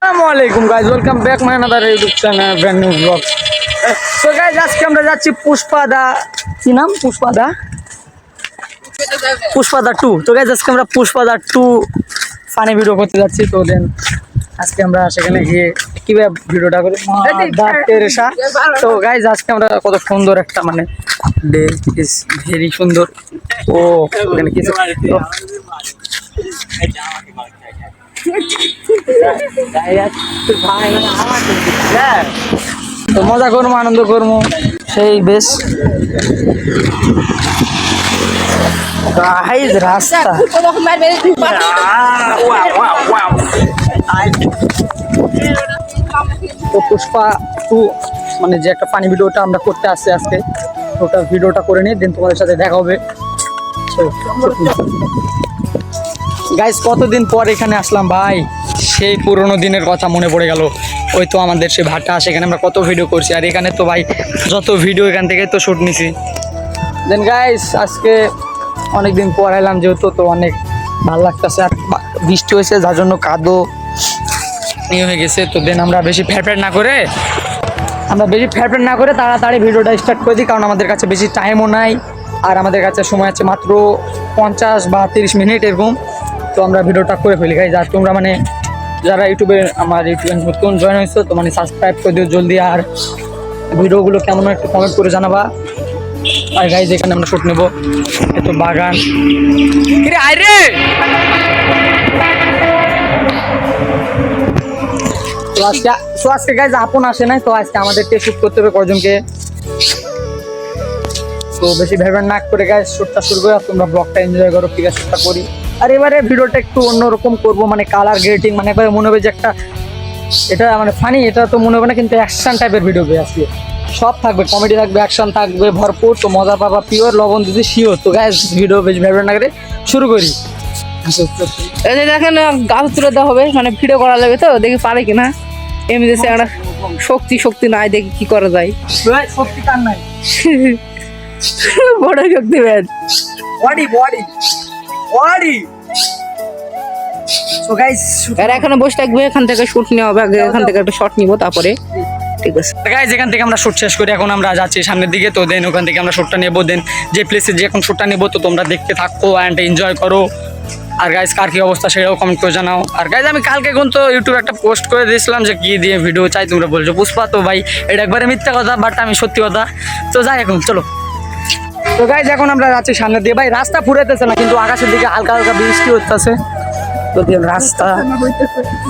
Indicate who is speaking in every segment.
Speaker 1: আসসালামুয়ালাইকুম guys, welcome back my another YouTube channel brand new vlog. তো guys আজকে আমরা যাচ্ছি পুষ্পাদা, কি নাম? পুষ্পাদা 2। তো গাইজ আজকে আমরা পুষ্পাদা 2 ফানি ভিডিও করতে যাচ্ছি। তো দেন আজকে আমরা সেখানে গিয়ে কিভাবে ভিডিওটা করি তেরেসা। তো গাইজ আজকে আমরা কত সুন্দর একটা মানে ডে ইজ ভেরি সুন্দর। ও ওখানে কিছু তো মজা করবো, আনন্দ করবো, সেই বেশ রাস্তা। তো পুষ্পা 2 মানে যে একটা ফানি ভিডিওটা আমরা করতে আসছি আজকে, ওটা ভিডিওটা করে নিই, দেন তোমাদের সাথে দেখা হবে। গাইস কতদিন পর এখানে আসলাম ভাই, সেই পুরোনো দিনের কথা মনে পড়ে গেল। ওই তো আমাদের সে ভাটা, সেখানে আমরা কত ভিডিও করছি, আর এখানে তো ভাই যত ভিডিও এখান থেকে তো শ্যুট নিছি। দেন গাইস আজকে অনেক দিন পর এলাম যেহেতু, তো অনেক ভালো লাগতেছে। আর বৃষ্টি হয়েছে যার জন্য কাদো ইয়ে হয়ে গেছে। তো দেন আমরা বেশি ফ্যাট না করে তাড়াতাড়ি ভিডিওটা স্টার্ট করে দিই, কারণ আমাদের কাছে বেশি টাইমও নাই, আর আমাদের কাছে সময় আছে মাত্র 50 বা 30 মিনিট এরকম। তো আমরা ভিডিওটা করে ফেলি গাইজ। আর তোমরা মানে যারা আমার ইউটিউবে নতুন জয়েন হয়েছো, তো মানে সাবস্ক্রাইব করে দিও জলদি, আর ভিডিওগুলো কেমন একটু কমেন্ট করে জানাবা। আর গাইজ এখানে আমরা শুট নেবো, এত বাগান আরে তো আজকে গাইজ আপন আসে নাই, তো আজকে আমাদেরকে শুট করতে হবে কয়জনকে। তো বেশি ভেবে না করে গাইজ শুটটা শুরু করে তোমরা ব্লগটা এনজয় করো, ঠিক আছে? শুটটা করি। আর এবারে ভিডিওটা একটু অন্যরকম করবো, মানে কালার গ্রেডিং, মানে একবারে মনে হবে যে একটা এটা মানে ফানি, এটা তো মনে হবে না, কিন্তু অ্যাকশন টাইপের ভিডিও আজকে সব থাকবে, কমেডি থাকবে, অ্যাকশন থাকবে ভরপুর। তো মজা পাবা পিওর, লবণ দিদি শিওর। তো গাইজ ভিডিও বেশি ভেবে না করে শুরু করি।
Speaker 2: এই যে দেখেন গাছ তুলে দেওয়া হবে, মানে ভিডিও করা লাগবে, তো দেখি পারে কিনা। এমনি একটা শক্তি নাই, দেখি কি করা যায়।
Speaker 1: শক্তি কার নাই?
Speaker 2: বড় শক্তি ব্যান
Speaker 1: বডি। সো গাইস
Speaker 2: আর এখানে বসে থাকবে, এখান থেকে শুট নেওয়া হবে, আগে এখান থেকে একটা শট নিব, তারপরে ঠিক আছে
Speaker 1: গাইস। এখান থেকে আমরা শুট শেষ করি, এখন আমরা যাচ্ছি সামনের দিকে। তো দেন ওখান থেকে আমরা শুটটা নেব, দেন যে প্লেসে যে এখন শুটটা নেব, তো তোমরা দেখতে থাকো অ্যান্ড এনজয় করো। আর গাইস কার কি অবস্থা সেটাও কমেন্ট করে জানাও। আর গাইস আমি কালকে কিন্তু ইউটিউবে একটা পোস্ট করে দিয়েছিলাম যে কি দিয়ে ভিডিও চাই, তোমরা বলছো পুষ্পা। তো ভাই এটা একবারে মিথ্যা কথা, বাট আমি সত্যি কথা। তো যাই এখন চলো। তো গাইস এখন আমরা যাচ্ছি সামনের দিয়ে। ভাই রাস্তা ফুরাইতেছে না, কিন্তু আকাশের দিকে হালকা হালকা বৃষ্টি হচ্ছে। তো দেন রাস্তা,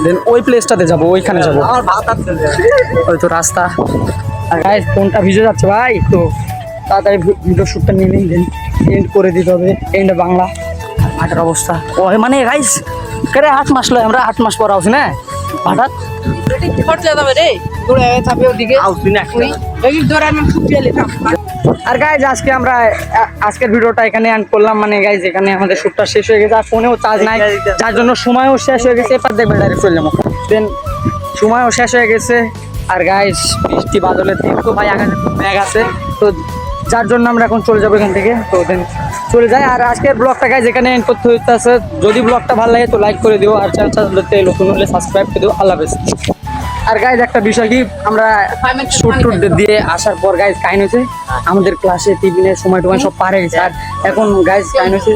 Speaker 1: দেন ওই প্লেসটাতে যাবো, ওইখানে যাবো, ওই তো রাস্তা। আর গাইস ফোনটা ভিজে যাচ্ছে ভাই, তো তাড়াতাড়ি ভিডিও শ্যুটটা নিয়ে নিন, দেন এন্ড করে দিতে হবে। এন্ড বাংলা মাঠের অবস্থা ও মানে গাইস কেরে 8 মাস লয়, আমরা 8 মাস পর আছি না হঠাৎ। আর গাইজ আজকে আমরা আজকের ভিডিওটা এখানে এন্ড করলাম। মানে গাইজ এখানে আমাদের শ্যুটটা শেষ হয়ে গেছে, আর ফোনেও চার্জ নাই, যার জন্য সময়ও শেষ হয়ে গেছে। এবার দেখবে ডাইরেক্ট চলে যাবো, দেন সময়ও শেষ হয়ে গেছে। আর গাইজ বৃষ্টি বাদলের দিন, তো ভাই আকাশে মেঘ আছে, তো যার জন্য আমরা এখন চলে যাবো এখান থেকে। তো দেন চলে যাই। আর আজকের ব্লগটা গাইজ এখানে এন্ড করতে হইতেছে। যদি ব্লগটা ভালো লাগে তো লাইক করে দিও, আর চ্যানেলটাতে নতুন হলে সাবস্ক্রাইব করে দিও। আল্লাহ হাফেজ। আর গাইজ একটা বিষয় কি, আমরা শুট দিয়ে আসার পর গাইজ কাহিনী হয়েছে আমাদের ক্লাসে টিফিনের সময় টুমায় সব পার হয়ে গেছে। আর এখন গাইজ কাহিনী হয়েছে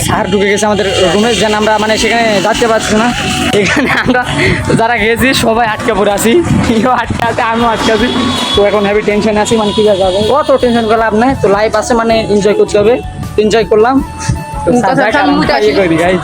Speaker 1: স্যার ঢুকে গেছে আমাদের রুমে, যেন আমরা মানে সেখানে যাতে পারছি না। এখানে আমরা যারা গেছি সবাই আটকে পড়ে আছি, আটকে আছে, আমিও আটকে আছি। তো এখন হেভি টেনশনে আছি, মানে কী যাবে, অত টেনশন করে লাভ নাই। তো লাইফ আছে, মানে এনজয় করতে হবে। এনজয় করলাম, তো গাইজ।